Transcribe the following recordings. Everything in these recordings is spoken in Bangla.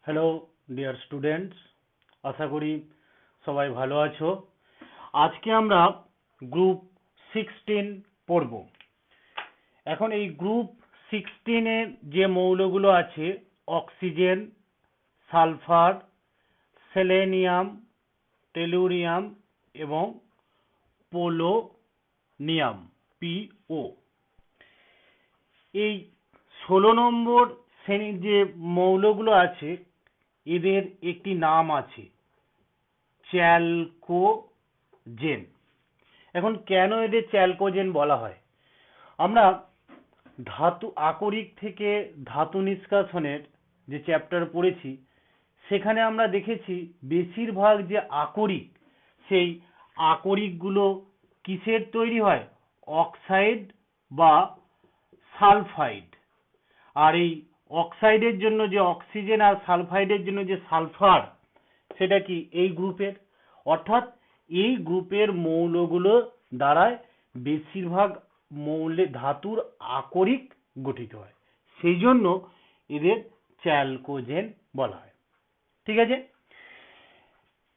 হ্যালো ডিয়ার স্টুডেন্টস, আশা করি সবাই ভালো আছো। আজকে আমরা গ্রুপ 16 পড়ব। এখন এই গ্রুপ 16-এ যে মৌলগুলো আছে অক্সিজেন, সালফার, সেলেনিয়াম, টেলুরিয়াম এবং পোলোনিয়াম PO। এই 16 নম্বর শ্রেণীর যে মৌলগুলো আছে এদের একটি নাম আছে চ্যালকোজেন। এখন কেন এদের চ্যালকোজেন বলা হয়? আমরা ধাতু আকরিক থেকে ধাতু নিষ্কাশনের যে চ্যাপ্টার পড়েছি সেখানে আমরা দেখেছি বেশিরভাগ যে আকরিক সেই আকরিকগুলো কিসের তৈরি হয়? অক্সাইড বা সালফাইড। আর এই অক্সাইডের জন্য যে অক্সিজেন আর সালফাইডের জন্য যে সালফার সেটা কি এই গ্রুপের, অর্থাৎ এই গ্রুপের মৌলগুলো দ্বারায় বেশিরভাগ মৌলের ধাতুর আকরিক গঠিত হয়, সেই জন্য এদের চ্যালকোজেন বলা হয়। ঠিক আছে,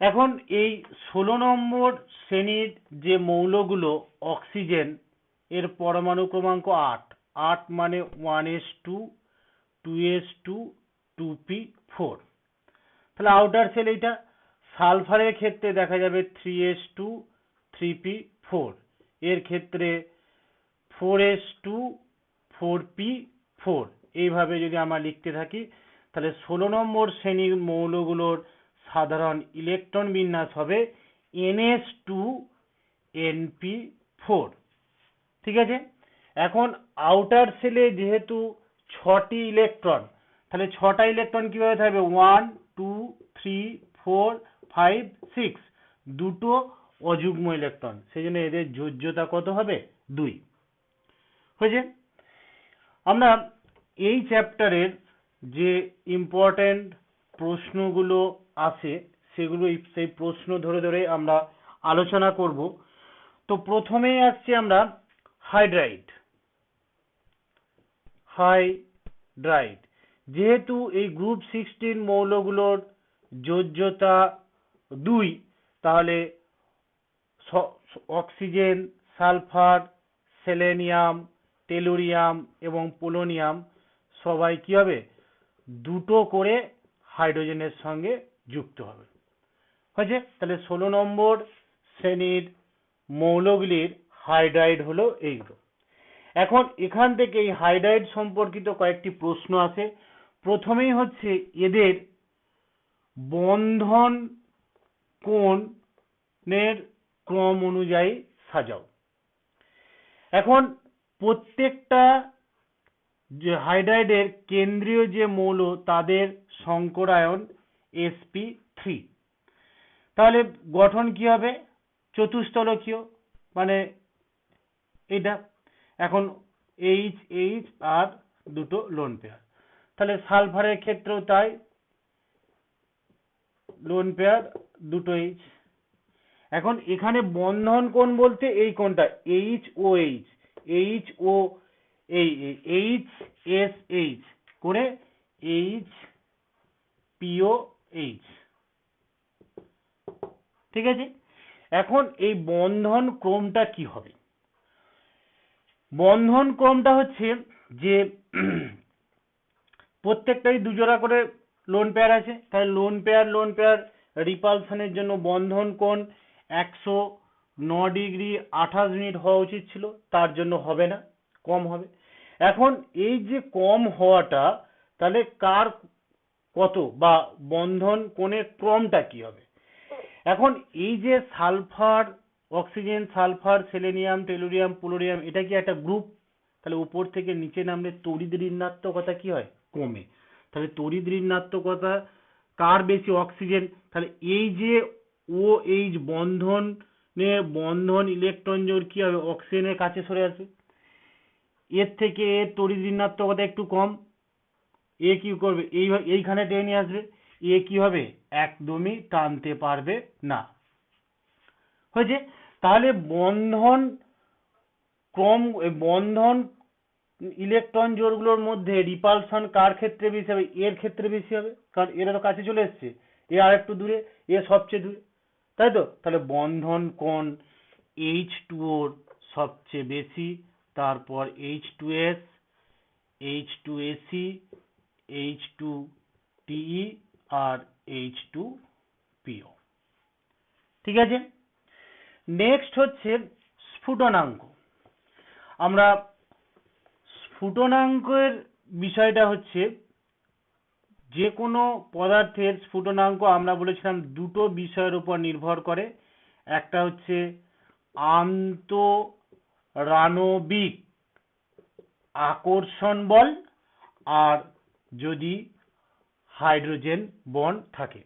এখন এই 16 নম্বর শ্রেণীর যে মৌলগুলো অক্সিজেন এর পরমাণু ক্রমাঙ্ক 8 মানে 1s2 2s2 2p4। তাহলে আউটার সেল এইটা। সালফারের ক্ষেত্রে দেখা যাবে 3s2 3p4, এর ক্ষেত্রে 4s2 4p4। এইভাবে যদি আমরা লিখতে থাকি তাহলে 16 নম্বর শ্রেণীর মৌলগুলোর সাধারণ ইলেকট্রন বিন্যাস হবে ns2 np4। ঠিক আছে, এখন আউটার সেলে যেহেতু 6টি ইলেকট্রন, তাহলে 6টা ইলেকট্রন কিভাবে থাকবে? 1 2 3 4 5 6, দুটো অযুগ্ম ইলেকট্রন, সেই জন্য এদের যোজ্যতা কত হবে? 2। হয়েছে? আমরা এই চ্যাপ্টারের যে ইম্পর্টেন্ট প্রশ্নগুলো আছে সেগুলো সেই প্রশ্ন ধরে ধরে আমরা আলোচনা করব। তো প্রথমেই আসছি আমরা হাইড্রাইড। যেহেতু এই গ্রুপ 16 মৌলগুলোর যোজ্যতা 2, তাহলে অক্সিজেন, সালফার, সেলেনিয়াম, টেলুরিয়াম এবং পোলোনিয়াম সবাই কি হবে? দুটো করে হাইড্রোজেনের সঙ্গে যুক্ত হবে। হয়েছে? তাহলে 16 নম্বর শ্রেণীর মৌলগুলির হাইড্রাইড হলো এইগুলো। এখন এখান থেকে এই হাইড্রাইড সম্পর্কিত কয়েকটি প্রশ্ন আছে। প্রথমেই হচ্ছে এদের বন্ধন কোণের ক্রম অনুযায়ী সাজাও। এখন প্রত্যেকটা যে হাইড্রাইডের কেন্দ্রীয় যে মৌল তাদের সংকরায়ন sp3। তাহলে গঠন কি হবে? চতুস্তলকীয়, মানে এটা। এখন H আর দুটো লোন পেয়ার। তাহলে সালফারের ক্ষেত্রেও তাই, লোন পেয়ার দুটো H। এখন এখানে বন্ধন কোণ বলতে এই কোণটা HSH করে HPOH। ঠিক আছে, এখন এই বন্ধন ক্রমটা কি হবে? বন্ধন ক্রমটা হচ্ছে যে প্রত্যেকটাই দুজোড়া করে লোন পেয়ার আছে, তাহলে লোন পেয়ার রিপালশনের জন্য বন্ধন কোণ 109 ডিগ্রি 28 মিনিট হওয়া উচিত ছিল, তার জন্য হবে না, কম হবে। এখন এই যে কম হওয়াটা, তাহলে কার কত বা বন্ধন কোণের ক্রমটা কি হবে? এখন এই যে sulphur, oxygen, sulphur, selenium, tellurium, polonium, এটা কি একটা গ্রুপ? তাহলে উপর থেকে নিচে নামলে তড়িৎ ঋণাত্মকতা কি হয়? কমে। তাহলে তড়িৎ ঋণাত্মকতা কার বেশি? অক্সিজেন। তাহলে এই যে OH বন্ধন ইলেকট্রন জোড় কি হবে? অক্সিজেনের কাছে সরে আসবে। এর থেকে এর তড়িৎ ঋণাত্মকতা একটু কম, এ কি করবে? এইখানে টেনে আসবে, এ কি হবে? একদমই টানতে পারবে না। হয়েছে? তাহলে বন্ধন ইলেকট্রন জোড়গুলোর মধ্যে রিপালশন কার ক্ষেত্রে বেশি হবে? এর ক্ষেত্রে বেশি হবে, কারণ এরা তো কাছে চলে এসছে, এ আর একটু দূরে, এ সবচেয়ে দূরে, তাই তো? তাহলে বন্ধন কোণ H2O সবচেয়ে বেশি, তারপর H2S, H2AC, H2TE আর H2PO। ঠিক আছে, নেক্সট হচ্ছে স্ফুটনাঙ্ক। আমরা স্ফুটনাঙ্কের বিষয়টা হচ্ছে, যে কোনো পদার্থের স্ফুটনাঙ্ক আমরা বলেছিলাম দুটো বিষয়ের উপর নির্ভর করে, একটা হচ্ছে আন্তরাণবিক আকর্ষণ বল আর যদি হাইড্রোজেন বন্ড থাকে।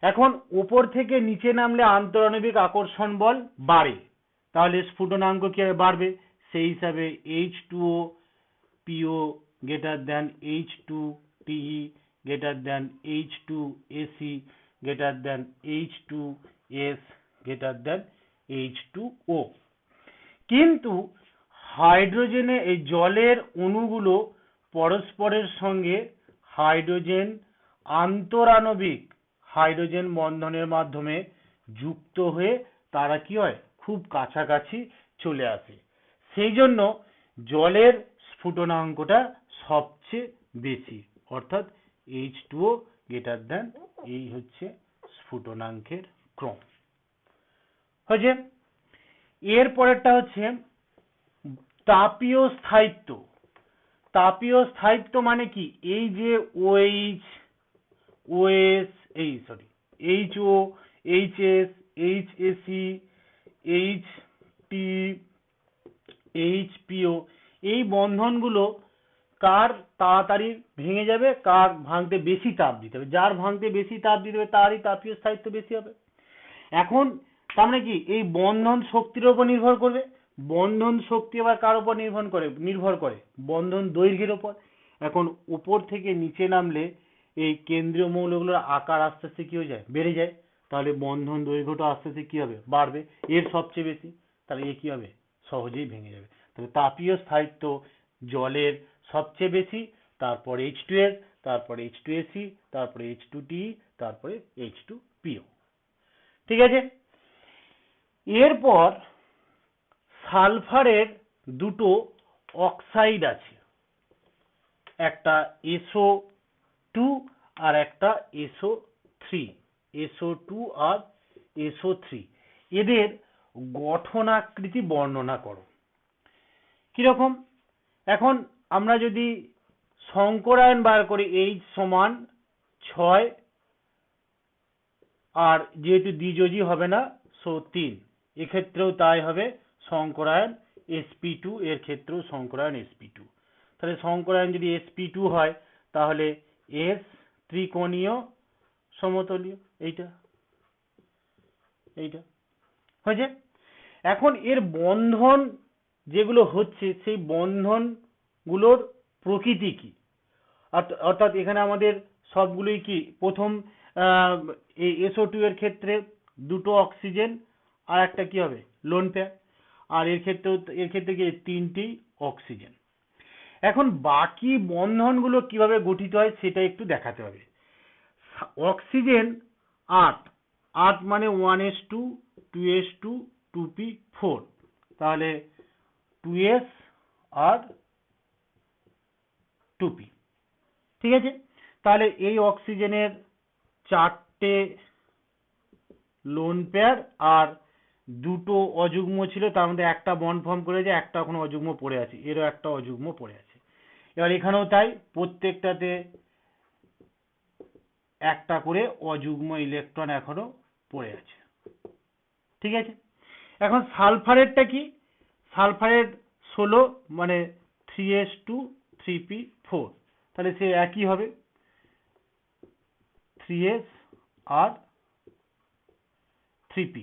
এখন উপর থেকে নিচে নামলে আন্তরাণবিক আকর্ষণ বল বাড়ে, তাহলে স্ফুটনাঙ্ক কি হবে? বাড়বে। সেই হিসাবে H2O PO greater than H2TE greater than H2AC greater than H2S greater than H2O। কিন্তু হাইড্রোজেনে এই জলের অণুগুলো পরস্পরের সঙ্গে হাইড্রোজেন আন্তরাণবিক হাইড্রোজেন বন্ধনের মাধ্যমে যুক্ত হয়ে তারা কি হয়? খুব কাছাকাছি চলে আসে, সেই জন্য জলের স্ফুটনাঙ্কটা সবচেয়ে বেশি, অর্থাৎ H2O গ্রেটার দেন, এই হচ্ছে স্ফুটনাঙ্কের ক্রম। হয়েছে। এর পরেরটা হচ্ছে তাপীয় স্থায়িত্ব। তাপীয় স্থায়িত্ব মানে কি? এই যে OH, OS, HO, HS, HAC, HT, HPO, এই বন্ধনগুলো কার তাড়াতাড়ি ভেঙে যাবে, কার ভাঙতে বেশি তাপ দিতে হবে। যার ভাঙতে বেশি তাপ দিতে হবে তারই তাপীয় স্থায়িত্ব বেশি হবে। এখন তার মানে কি? এই বন্ধন শক্তির উপর নির্ভর করবে। বন্ধন শক্তি আবার কার উপর নির্ভর করে বন্ধন দৈর্ঘ্যের উপর। এখন উপর থেকে নিচে নামলে এই কেন্দ্রীয় মৌলগুলোর আকার আস্তে আস্তে কি হয়ে যায়? বেড়ে যায়। তাহলে বন্ধন দৈর্ঘ্যটা আস্তে আস্তে কি হবে? বাড়বে। এর সবচেয়ে বেশি, তাহলে এ কি হবে? সহজেই ভেঙে যাবে। তাহলে তাপীয় স্থায়িত্ব জলের সবচেয়ে বেশি, তারপর H2S, তারপর H2AC, তারপরে H2TE, তারপরে H2PO। ঠিক আছে। এরপর সালফারের দুটো অক্সাইড আছে, একটা SO2 আর একটা SO3। SO2 আর SO3, এদের গঠনাকৃতি বর্ণনা করো। কিরকম? এখন আমরা যদি সংকরায়ন বার করি, H সমান 6, আর যেহেতু দ্বিযোজী হবে না, সো 3, এক্ষেত্রেও তাই হবে। সংকরায়ন sp2, এর ক্ষেত্রেও সংকরায়ন sp2। তাহলে সংকরায়ন যদি sp2 হয়, তাহলে S ত্রিকোণীয় সমতলীয়, এইটা হয়েছে। এখন এর বন্ধন যেগুলো হচ্ছে, সেই বন্ধন গুলোর প্রকৃতি কি? অর্থাৎ এখানে আমাদের সবগুলোই কি? প্রথম এই SO2 এর ক্ষেত্রে দুটো অক্সিজেন আর একটা কি হবে? Lone pair. আর এর ক্ষেত্রে কি? 3টি অক্সিজেন। এখন বাকি বন্ধনগুলো কিভাবে গঠিত হয় সেটা একটু দেখাতে হবে। অক্সিজেন 8 মানে 1s2, 2s2, 2p4, তাহলে 2s আর 2p। ঠিক আছে। তাহলে এই অক্সিজেনের 4টে লোন পেয়ার আর দুটো অযুগ্ম ছিল, তার মধ্যে একটা বন্ড ফর্ম করেছে, একটা এখন অযুগ্ম পড়ে আছে, এরও একটা অযুগ্ম পড়ে আছে। এবার এখানেও তাই, প্রত্যেকটাতে একটা করে অযুগ্ম ইলেকট্রন এখনো পড়ে আছে। ঠিক আছে। এখন সালফারেরটা কি? সালফারের 16 মানে 3s2, 3p4, তাহলে সে একই হবে, 3s আর 3p,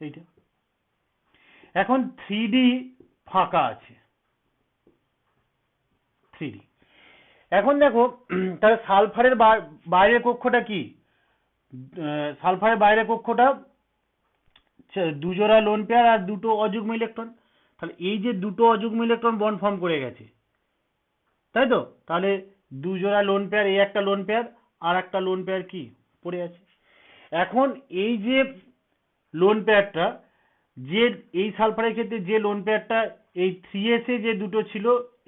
এইটা। এখন 3d ফাঁকা আছে, 3d। এখন দেখো, তাহলে সালফারের বাইরের কক্ষটা কি? সালফারের বাইরের কক্ষটা দুজোড়া লোন পেয়ার আর দুটো অযুগ্ম ইলেকট্রন, তাহলে এই যে দুটো অযুগ্ম ইলেকট্রন বন্ড ফর্ম করে গেছে, তাই তো? তাহলে দু জোড়া লোন পেয়ার, এই একটা লোন পেয়ার আর একটা লোন পেয়ার কি পড়ে আছে। এখন এই যে লোন পেয়ারটা, যে এই সালফারের ক্ষেত্রে যে লোন পেয়ারটা এই 3s এ যে দুটো ছিল,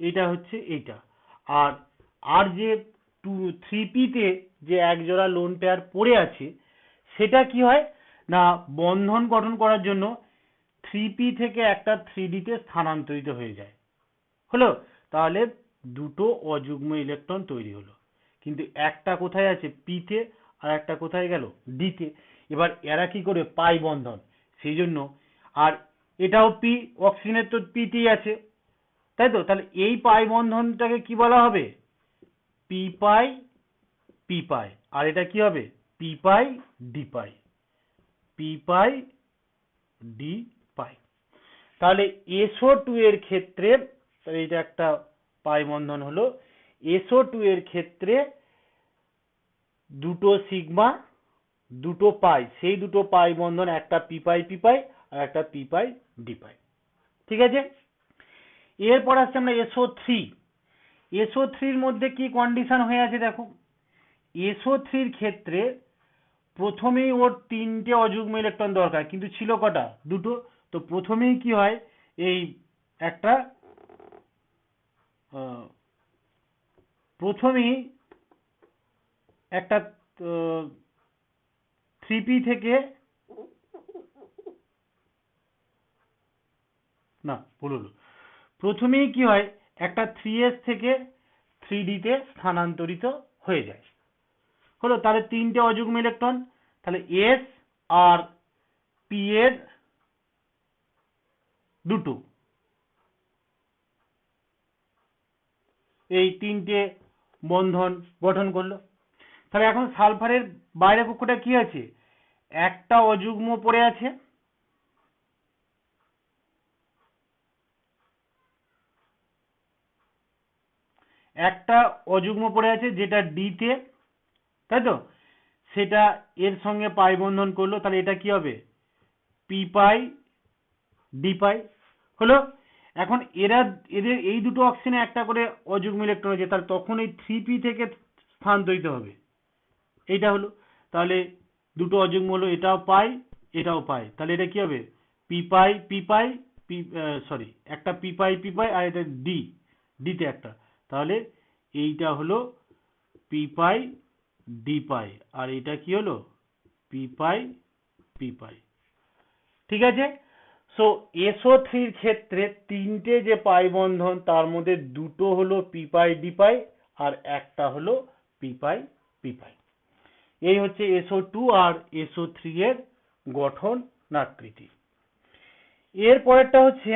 এটা হচ্ছে এইটা। আর আর যে 3p তে যে এক জোড়া লোন পেয়ার পড়ে আছে, সেটা কি হয় না বন্ধন গঠন করার জন্য 3p থেকে একটা 3d তে স্থানান্তরিত হয়ে যায়। হলো? তাহলে দুটো অযুগ্ম ইলেকট্রন তৈরি হলো, কিন্তু একটা কোথায় আছে p তে আর একটা কোথায় গেল d তে। এবার এরা কি করে পাই বন্ধন, সেই জন্য। আর এটাও p, অক্সিজেনের তো p তেই আছে, তাই তো? তাহলে এই পাই বন্ধনটাকে কি বলা হবে? p পাই p পাই। আর এটা কি হবে? p পাই d পাই, p পাই d পাই। তাহলে SO2 এর ক্ষেত্রে, তাহলে এটা একটা পাই বন্ধন হলো। SO2 এর ক্ষেত্রে দুটো সিগমা, দুটো পাই, সেই দুটো পাই বন্ধন, একটা পি পাই আর একটা পি পাই ডি পাই। ঠিক আছে? এরপর আসছে আমরা SO3। SO3 এর মধ্যে কি কন্ডিশন হয়ে আছে দেখো। SO3 এর ক্ষেত্রে প্রথমেই ওর 3টে অযুগ্ম ইলেকট্রন দরকার, কিন্তু ছিল কটা? দুটো। তো প্রথমেই কি হয়, এই একটা প্রথমেই একটা 3p থেকে, না ভুল হলো, প্রথমেই কি হয় একটা 3s থেকে 3d তে স্থানান্তরিত হয়ে যায়। হলো? তাহলে 3টে অযুগ্ম ইলেকট্রন, তাহলে s আর p এর দুটো, এই 3টে বন্ধন গঠন করলো। তাহলে এখন সালফারের বাইরের কক্ষটা কি আছে? একটা অযুগ্ম পড়ে আছে, একটা অযুগ্ম পড়ে আছে যেটা ডি তে, তাই তো? সেটা এর সঙ্গে পাই বন্ধন করলো, তাহলে এটা কি হবে? পি পাই ডি পাই। হলো? এখন এদের এই দুটো অক্সিজেনে একটা করে অযুগ্ম ইলেকট্রন আছে, তাহলে তখন এই 3p থেকে স্থানান্তরিত হবে। এইটা হলো। তাহলে দুটো অযুগ্ম হলো, এটাও পাই এটাও পাই, তাহলে এটা কি হবে? পি পাই পি, সরি, একটা পি পাই আর এটা ডি, ডিতে একটা। তাহলে এইটা হলো পি পাই ডি পাই, আর এটা কি হলো? পি পাই পি পাই। ঠিক আছে? সো SO3 এর ক্ষেত্রে 3টে যে পাই বন্ধন, তার মধ্যে দুটো হলো পি পাই ডি পাই আর একটা হলো পি পাই পি পাই। এই হচ্ছে SO2 আর SO3 এর গঠন আকৃতি। এর পরেরটা হচ্ছে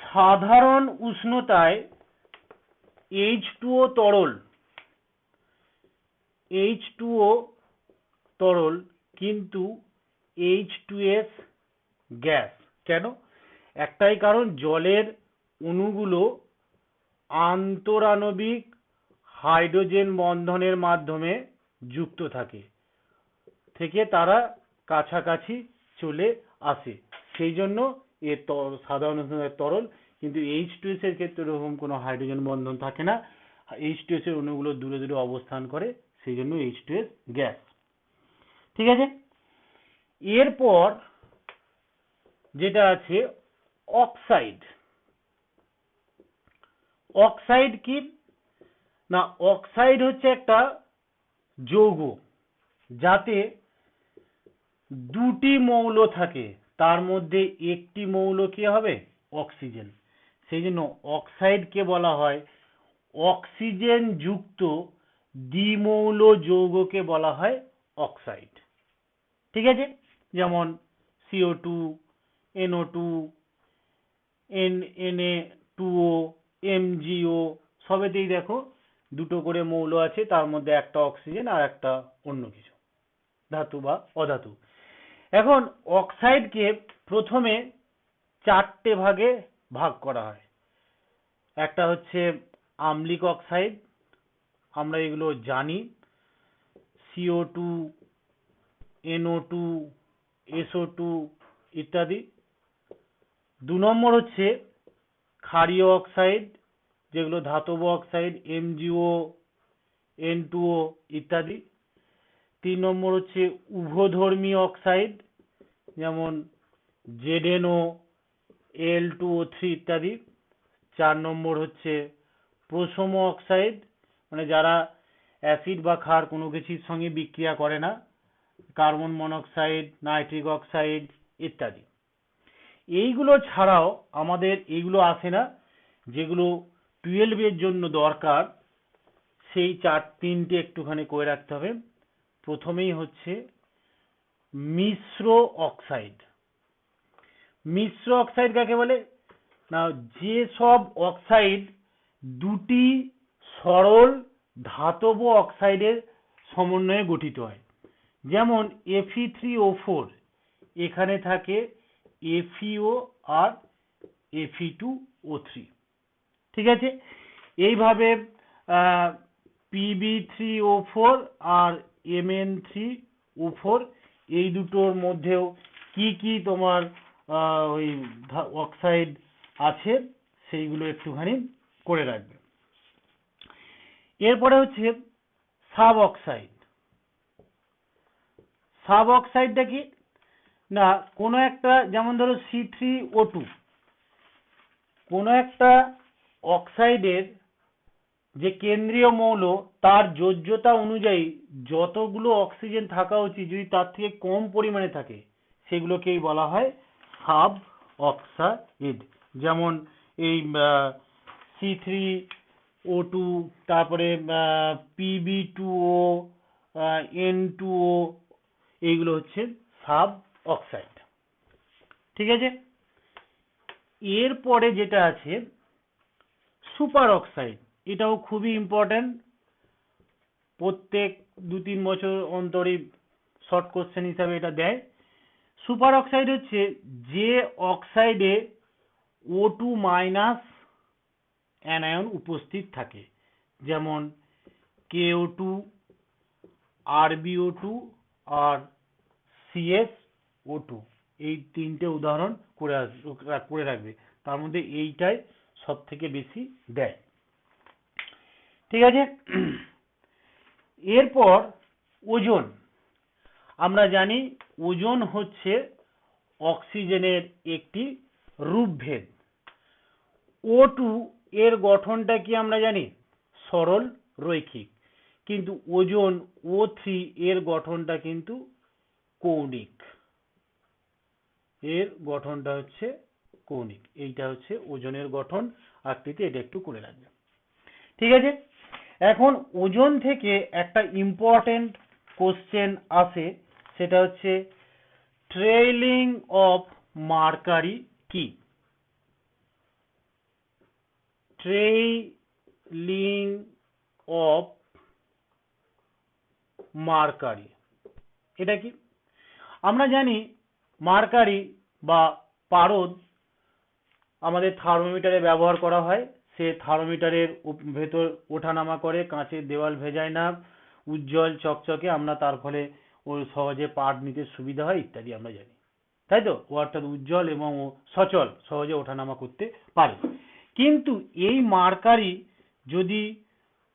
সাধারণ উষ্ণতায় H2O তরল, H2O তরল কিন্তু H2S গ্যাস। কেন? একটাই কারণ, জলের অণুগুলো আন্তরাণবিক হাইড্রোজেন বন্ধনের মাধ্যমে যুক্ত থেকে তারা কাছাকাছি চলে আসে, সেই জন্য এর সাধারণ উষ্ণতায় তরল। কিন্তু H2S এর ক্ষেত্রে এরকম কোনো হাইড্রোজেন বন্ধন থাকে না, H2S এর অণুগুলো দূরে দূরে অবস্থান করে, সেই জন্য H2S গ্যাস। ঠিক আছে? এরপর যেটা আছে অক্সাইড। অক্সাইড কি না, অক্সাইড হচ্ছে একটা যৌগ যাতে দুটি মৌল থাকে, তার মধ্যে একটি মৌল কি হবে? অক্সিজেন। সেই জন্য অক্সাইডকে বলা হয় অক্সিজেন যুক্ত দ্বিমৌল যৌগকে বলা হয় অক্সাইড। ঠিক আছে? যেমন CO2, NO2, Na2O, MgO, সবেতেই দেখো দুটো করে মৌল আছে, তার মধ্যে একটা অক্সিজেন আর একটা অন্য কিছু ধাতু বা অধাতু। এখন অক্সাইডকে প্রথমে 4টে ভাগে ভাগ করা হয়। একটা হচ্ছে আম্লিক অক্সাইড, আমরা এগুলো জানি, CO2, NO2, SO2 ইত্যাদি। 2 নম্বর হচ্ছে ক্ষারীয় অক্সাইড, যেগুলো ধাতব অক্সাইড, MgO, N2O ইত্যাদি। 3 নম্বর হচ্ছে উভধর্মী অক্সাইড, যেমন ZnO, Al2O3 ইত্যাদি। 4 নম্বর হচ্ছে প্রশম অক্সাইড, মানে যারা অ্যাসিড বা ক্ষার কোনো কিছুর সঙ্গে বিক্রিয়া করে না, কার্বন মনোক্সাইড, নাইট্রিক অক্সাইড ইত্যাদি। এইগুলো ছাড়াও আমাদের এইগুলো আসে না, যেগুলো 12 এর জন্য দরকার, সেই 3টে একটুখানি করে রাখতে হবে। প্রথমেই হচ্ছে মিশ্র অক্সাইড। মিশ্র অক্সাইড কাকে বলে না, যে সব অক্সাইড দুটি সরল ধাতব অক্সাইডের সমন্বয়ে গঠিত হয়। যেমন Fe3O4, এখানে থাকে FeO আর Fe2O3, ঠিক আছে। এইভাবে Pb3O4 আর Mn3O4, এই দুটোর মধ্যেও কি কি তোমার ওই অক্সাইড আছে সেইগুলো একটুখানি করে রাখবে। এরপরে হচ্ছে সাব অক্সাইড। সাব অক্সাইডটা কি না, কোনো একটা, যেমন ধরো C3O2, কোনো একটা অক্সাইডের যে কেন্দ্রীয় মৌল, তার যোজ্যতা অনুযায়ী যতগুলো অক্সিজেন থাকা উচিত, যদি তার থেকে কম পরিমাণে থাকে, সেগুলোকেই বলা হয় সাব অক্সাইড। যেমন এই C3O2, তারপরে Pb2O, N2O, এইগুলো হচ্ছে সাব অক্সাইড, ঠিক আছে। এরপরে যেটা আছে সুপার অক্সাইড, এটাও খুবই ইম্পর্টেন্ট, প্রত্যেক 2-3 বছর অন্তরই শর্ট কোশ্চেন হিসাবে এটা দেয়। সুপার অক্সাইড হচ্ছে যে অক্সাইডে O2 মাইনাস অ্যানায়ন উপস্থিত থাকে, যেমন KO2, RbO2 আর CsO2, এই 3টে উদাহরণ করে রাখবে, তার মধ্যে এইটাই সব থেকে বেশি দেয়, ঠিক আছে। এরপর ওজোন। আমরা জানি ওজোন হচ্ছে অক্সিজেনের একটি রূপভেদ। O2 এর গঠনটা কি আমরা জানি, সরল রৈখিক, কিন্তু ওজোন O3 এর গঠনটা কিন্তু কৌণিক, এর গঠনটা হচ্ছে কৌণিক। এইটা হচ্ছে ওজোনের গঠন আকৃতি, এটা একটু করে রাখবে, ঠিক আছে। এখন ওজোন থেকে একটা ইম্পর্টেন্ট কোশ্চেন আসে, সেটা হচ্ছে ট্রেইলিং অফ মার্কারি কি। ট্রেইলিং অফ মার্কারি এটা কি? আমরা জানি মার্কারি বা পারদ আমাদের থার্মোমিটারে ব্যবহার করা হয়। সে থার্মোমিটারের ভেতর ওঠানামা করে, কাঁচের দেওয়াল ভেজায় না, উজ্জ্বল চকচকে, আমরা তার ফলে ওর সহজে পাঠ নিতে সুবিধা হয় ইত্যাদি আমরা জানি, তাই তো। ও অর্থাৎ উজ্জ্বল এবং সচল, সহজে ওঠানামা করতে পারে। কিন্তু এই মার্কারি যদি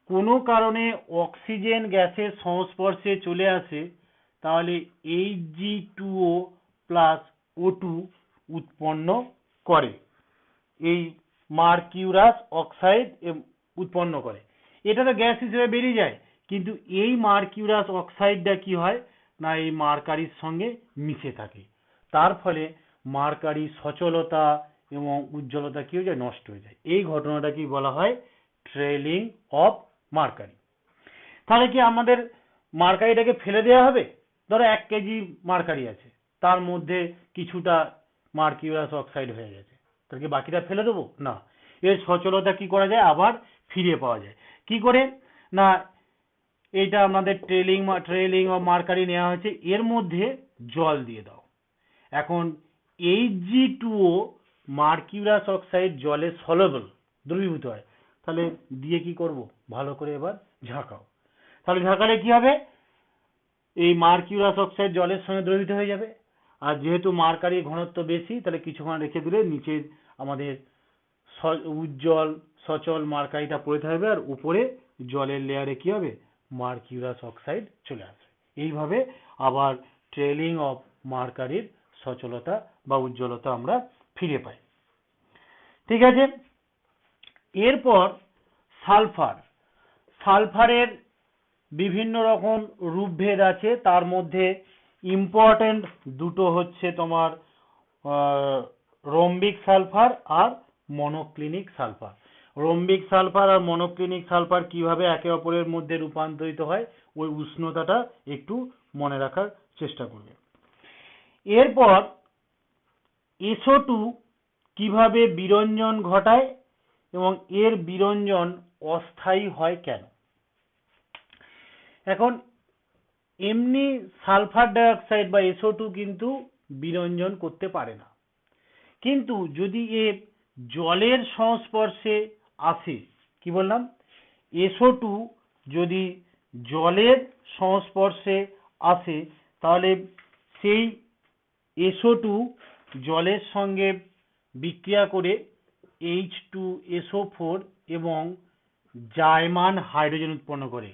কোনো কারণে অক্সিজেন গ্যাসের সংস্পর্শে চলে আসে, তাহলে Hg2O প্লাস O2 উৎপন্ন করে, এই মার্কিউরাস অক্সাইড উৎপন্ন করে। এটা তো গ্যাস হিসেবে বেরিয়ে যায়, কিন্তু এই মার্কিউরাস অক্সাইডটা কি হয় না, এই মার্কারির সঙ্গে মিশে থাকে, তার ফলে মার্কারির সচলতা এবং উজ্জ্বলতা কি হয়ে যায়, নষ্ট হয়ে যায়। এই ঘটনাটাকেই বলা হয় ট্রেইলিং অফ মার্কারি। তাহলে কি আমাদের মার্কারিটাকে ফেলে দেওয়া হবে? ধরো 1 কেজি মার্কারি আছে, তার মধ্যে কিছুটা মার্কিউরাস অক্সাইড হয়ে গেছে, তাহলে কি বাকিটা ফেলে দেবো? না, এর সচলতা কি করা যায়, আবার ফিরে পাওয়া যায়। কি করে না, এইটা আমাদের ট্রেইলিং অফ মার্কারি নেওয়া হয়েছে, এর মধ্যে জল দিয়ে দাও। এখন Hg2O মার্কিউরাস অক্সাইড জলে সলেবল, দ্রবীভূত হয়, তাহলে দিয়ে কি করব, ভালো করে এবার ঝাঁকাও। তাহলে ঝাঁকালে কি হবে, এই মার্কিউরাস অক্সাইড জলের সঙ্গে দ্রবীভূত হয়ে যাবে, আর যেহেতু মার্কারির ঘনত্ব বেশি, তাহলে কিছুক্ষণ রেখে দিলে নিচের আমাদের উজ্জ্বল সচল মার্কারিটা পড়ে থাকবে, আর উপরে জলের লেয়ারে কি হবে, মার্কিউরাস অক্সাইড চলে আসবে। এইভাবে আবার ট্রেলিং অফ মার্কারির সচলতা বা উজ্জ্বলতা আমরা ফিরে পাই। ঠিক আছে, এরপর সালফার। সালফারের বিভিন্ন রকম রূপভেদ আছে, তার মধ্যে ইম্পর্টেন্ট দুটো হচ্ছে তোমার রোম্বিক সালফার আর মনোক্লিনিক সালফার। রোম্বিক সালফার আর মনোক্লিনিক সালফার কিভাবে একে অপরের মধ্যে রূপান্তরিত হয়, ওই উষ্ণতাটা একটু মনে রাখার চেষ্টা করবে। এরপর SO2 কিভাবে বিরঞ্জন ঘটায় এবং এর বিরঞ্জন অস্থায়ী হয় কেন। এখন এমনি সালফার ডাইঅক্সাইড বা SO2 কিন্তু বিরঞ্জন করতে পারে না, কিন্তু যদি এ জলের সংস্পর্শে আসে, কি বললাম, SO2 যদি জলের সংস্পর্শে আসে, তাহলে সেই SO2 জলের সঙ্গে বিক্রিয়া করে H2SO4 এবং জায়মান হাইড্রোজেন উৎপন্ন করে।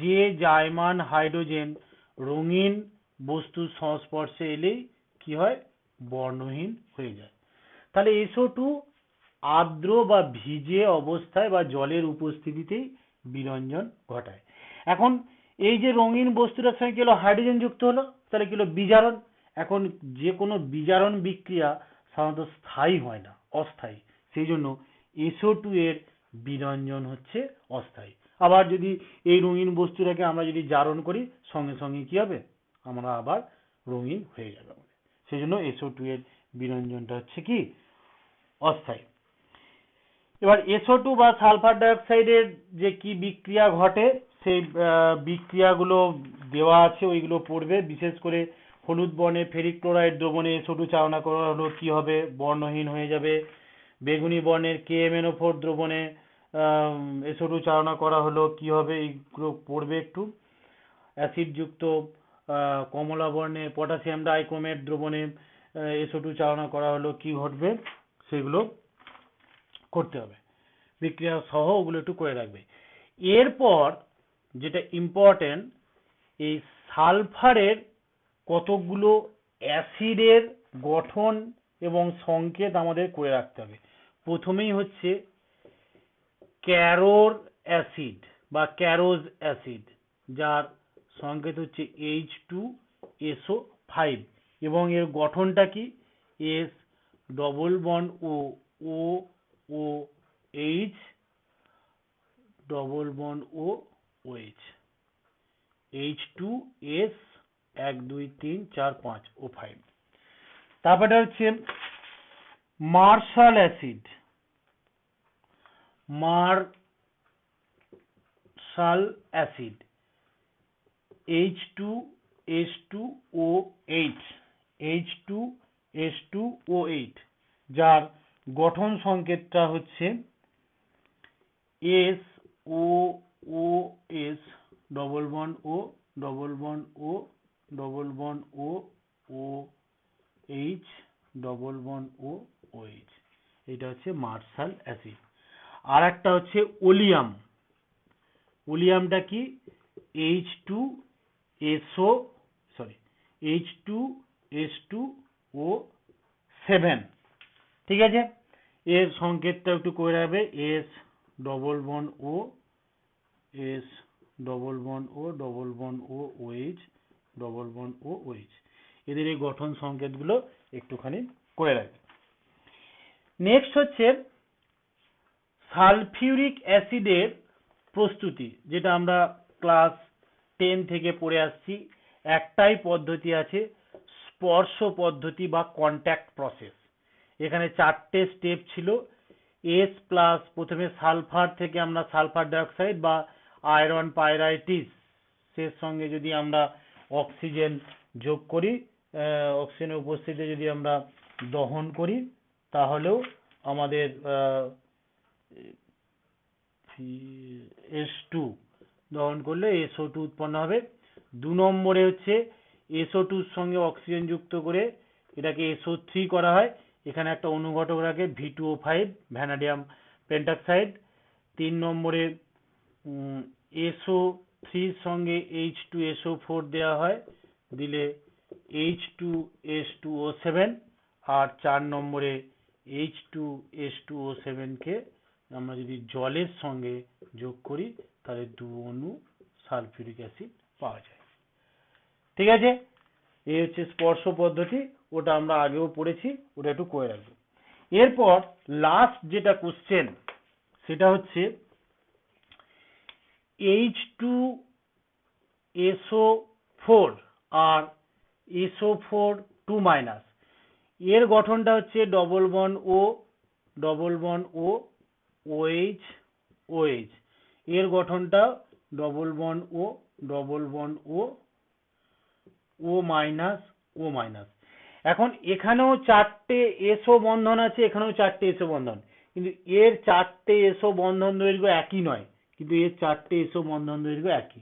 যে জায়মান হাইড্রোজেন রঙিন বস্তুর সংস্পর্শে এলেই কি হয়, বর্ণহীন হয়ে যায়। তাহলে SO2 আর্দ্র বা ভিজে অবস্থায় বা জলের উপস্থিতিতেই বিরঞ্জন ঘটায়। এখন এই যে রঙিন বস্তুটার সঙ্গে কি হলো, হাইড্রোজেন যুক্ত হলো, তাহলে কি হলো, বিজারণ। এখন যে কোনো বিজারণ বিক্রিয়া সাধারণত স্থায়ী হয় না, অস্থায়ী, সেই জন্য SO2 এর বিরঞ্জন হচ্ছে অস্থায়ী। আবার যদি এই রঙিন বস্তুটাকে আমরা যদি জারণ করি, সঙ্গে সঙ্গে কি হবে, আমরা আবার রঙিন হয়ে যাবে, সেই জন্য SO2 এর বিরঞ্জনটা হচ্ছে কি, অস্থায়ী। এবার SO2 বা সালফার ডাইঅক্সাইডের যে কি বিক্রিয়া ঘটে, সেই বিক্রিয়াগুলো দেওয়া আছে, ওইগুলো পড়বে। বিশেষ করে হলুদ বর্ণে ফেরিক ক্লোরাইড দ্রবণে SO2 চালনা করা হলো, কি হবে, বর্ণহীন হয়ে যাবে। বেগুনি বর্ণের KMNO4 দ্রবণে SO2 চালনা করা হলো, কি হবে, এইগুলো পড়বে একটু। অ্যাসিডযুক্ত কমলা বর্ণে পটাশিয়াম ডাইক্রোমেট দ্রবণে SO2 চালনা করা হলো, কি ঘটবে, সেগুলো করতে হবে, বিক্রিয়া সহ ওগুলো একটু করে রাখবে। এরপর যেটা ইম্পর্টেন্ট, এই সালফারের কতগুলো অ্যাসিডের গঠন এবং সংকেত আমাদের করে রাখতে হবে। প্রথমেই হচ্ছে ক্যারোর অ্যাসিড বা ক্যারোজ অ্যাসিড, যার সংকেত হচ্ছে H2SO5 এবং এর গঠনটা কি, S double bond O OH double bond OH H2S 1 2 3 4 5 O5। তারপরে হচ্ছে martial acid, martial acid H2S2O8 H2S2O8, যার গঠন সংকেতটা হচ্ছে SOOS double bond O double bond O double bond OH double bond OH। এটা হচ্ছে মার্শাল অ্যাসিড। আর একটা হচ্ছে ওলিয়াম। ওলিয়ামটা কি, H2S2O7। ঠিক আছে, এর সংকেতটা একটু করে রাখবে, S double bond O S double bond O double bond OH double bond OH। এদের এই গঠন সংকেতগুলো একটুখানি করে রাখবে। নেক্সট হচ্ছে সালফিউরিক অ্যাসিডের প্রস্তুতি, যেটা আমরা ক্লাস 10 থেকে পড়ে আসছি। একটাই পদ্ধতি আছে, স্পর্শ পদ্ধতি বা কন্ট্যাক্ট প্রসেস। এখানে 4টে স্টেপ ছিল। S প্লাস, প্রথমে সালফার থেকে আমরা সালফার ডাইঅক্সাইড বা আয়রন পাইরাইটিস এর সঙ্গে যদি আমরা অক্সিজেন যোগ করি, অক্সিজেনের উপস্থিতিতে যদি আমরা দহন করি, তাহলেও আমাদের S2 দহন করলে SO2 উৎপন্ন হবে। 2 নম্বরে হচ্ছে SO2 এর সঙ্গে অক্সিজেন যুক্ত করে এটাকে SO3 করা হয়। এখানে একটা অনুঘটক রাখে V2O5 ভ্যানাডিয়াম পেন্টাক্সাইড। 3 নম্বরে SO3 এর সঙ্গে H2SO4 দেওয়া হয়, দিলে H2S2O7। আর 4 নম্বরে H2S2O7 কে আমরা যদি জলের সঙ্গে যোগ করি তাহলে 2 অণু সালফিউরিক অ্যাসিড পাওয়া যায়। ঠিক আছে, এই হচ্ছে স্পর্শ পদ্ধতি, ওটা আমরা আগেও পড়েছি, ওটা একটু করে রাখবো। এরপর লাস্ট যেটা কোশ্চেন সেটা হচ্ছে H2SO4 আর SO4 2- এর গঠনটা হচ্ছে ডবল বন্ড ও OH OH, এর গঠনটা ডবল বন্ড ও O-। এখন এখানেও 4টে এসও বন্ধন আছে, এখানেও 4টে এসও বন্ধন, কিন্তু এর 4টে এসও বন্ধন দৈর্ঘ্য একই নয়, কিন্তু এর 4টে এসও বন্ধন দৈর্ঘ্য একই।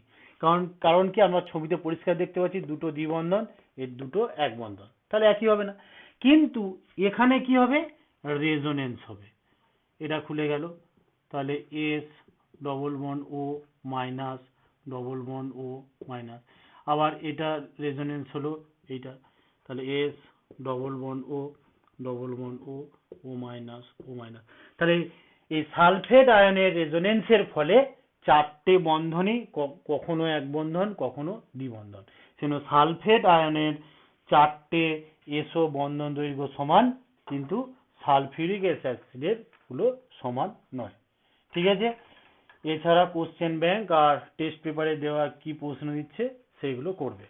কারণ কি, আমরা ছবিতে পরিষ্কার দেখতে পাচ্ছি দুটো দ্বিবন্ধন, এর দুটো এক বন্ধন, তাহলে একই হবে না। কিন্তু এখানে কি হবে, রেজোনেন্স হবে। এটা খুলে গেল, তাহলে S double bond O- double bond O-, আবার এটা রেজোনেন্স হলো এইটা, তাহলে S double bond O double bond O-, তাহলে এই সালফেট আয়নের রেজোনেন্সের ফলে 4টে বন্ধনই কখনো এক বন্ধন কখনো দ্বিবন্ধন। সেজন্য সালফেট আয়নের 4টে এসও বন্ধন দৈর্ঘ্য সমান, কিন্তু সালফিউরিক অ্যাসিডের গুলো সমান নয়। ঠিক আছে, এছাড়া কোশ্চেন ব্যাংক আর টেস্ট পেপারে দেওয়া কি প্রশ্ন দিচ্ছে সেইগুলো করবে।